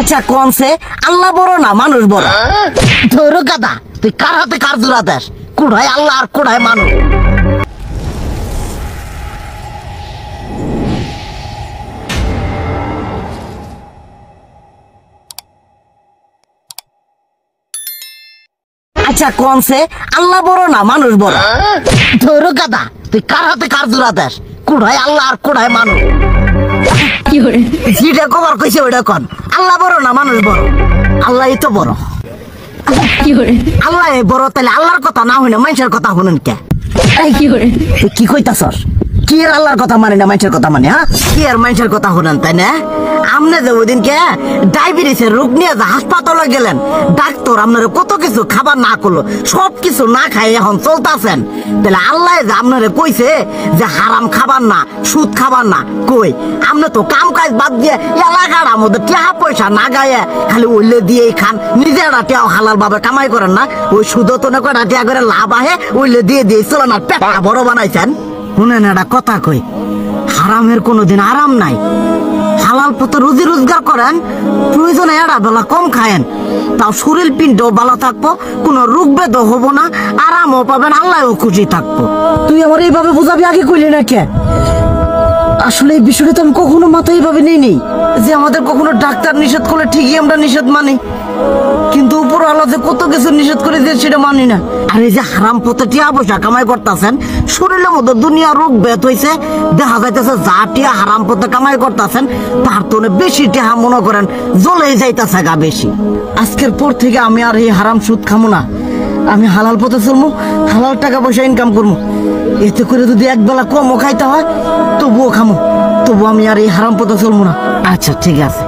আচ্ছা কোনছে আল্লাহ বড় না মানুষ বড়? ধরো গাদা, তুই কার হাতে কার জোড়া দেশ? কুড়ায় আল্লাহ আর কুড়ায় মানুষ। আচ্ছা কোনছে আল্লাহ বড় না মানুষ বড়? ধরো গাদা, তুই কার হাতে কার জোড়া দেশ? কুড়ায় আল্লাহ আর কুড়ায় মানুষ। যেটা কবার কইছে ওইটা কন। আল্লাহ বড় না মানুষ বড়? আল্লাহই তো বড়। আল্লাহ বড়, তাহলে আল্লাহর কথা না হইনা মানুষের কথা শুনেন কে? কি কইতাছস? কি আর আল্লাহর কথা মানে না মানুষের কথা মানে? হ্যাঁ, কি আর মানুষের কথা শুনেন তাই না? আপনি যে ওই দিনকে ডায়াবেটিসের রোগ নিয়ে যে হাসপাতালে গেলেন, ডাক্তার আপনার কত কিছু খাবার না করলো, সব কিছু না খাই এখন চলতেছেন, তাহলে আল্লাহ যে আপনারে কইছে যে হারাম খাবার না, সুদ খাবার না, কই আপনি তো কাম কাজ বাদ দিয়ে এলাকার মধ্যে টাকা পয়সা না গায়ে খালি ওইলে দিয়েই খান, নিজেরা টিয়াও হালাল ভাবে কামাই করেন না, ওই সুদও তো না কটা টিয়া করে লাভ আহে ওইলে দিয়ে দিয়ে চলে না, পেটা বড় বানাইছেন। শুনেন একটা কথা কই, হারামের কোনোদিন আরাম নাই। হালাল পথে রুজি রোজগার করেন, প্রয়োজনে এড়া বেলা কম খায়েন, তাও শরীর পিণ্ডও ভালো থাকবো, কোনো রোগ বেদও হবো না, আরামও পাবেন, আল্লাহও খুশি থাকবো। তুই আমার এইভাবে বুঝাবি আগে কইলি না কে? আসলে এই বিষয়টা তো আমি কখনো মাথায় এইভাবে নেই যে আমাদের কখনো ডাক্তার নিষেধ করলে ঠিকই আমরা নিষেধ মানি, কিন্তু উপর আল্লাহ যে কত কিছু নিষেধ করে দিয়ে সেটা মানি না। আর এই যে হারাম পথে টিয়া পয়সা কামাই করতেছেন, শরীরের মধ্যে দুনিয়া রোগ বেত হয়েছে, দেখা যাইতেছে যা টিয়া হারাম পথে কামাই করতেছেন তার তো বেশি টিয়া মনে করেন জ্বলে যাইতেছে গা বেশি। আজকের পর থেকে আমি আর এই হারাম সুদ খামো না, আমি হালাল পথে চলবো, হালাল টাকা পয়সা ইনকাম করবো। এতে করে যদি একবেলা কমও খাইতে হয় তবুও খামো, তবু আমি আর এই হারাম পথে চলবো না। আচ্ছা ঠিক আছে।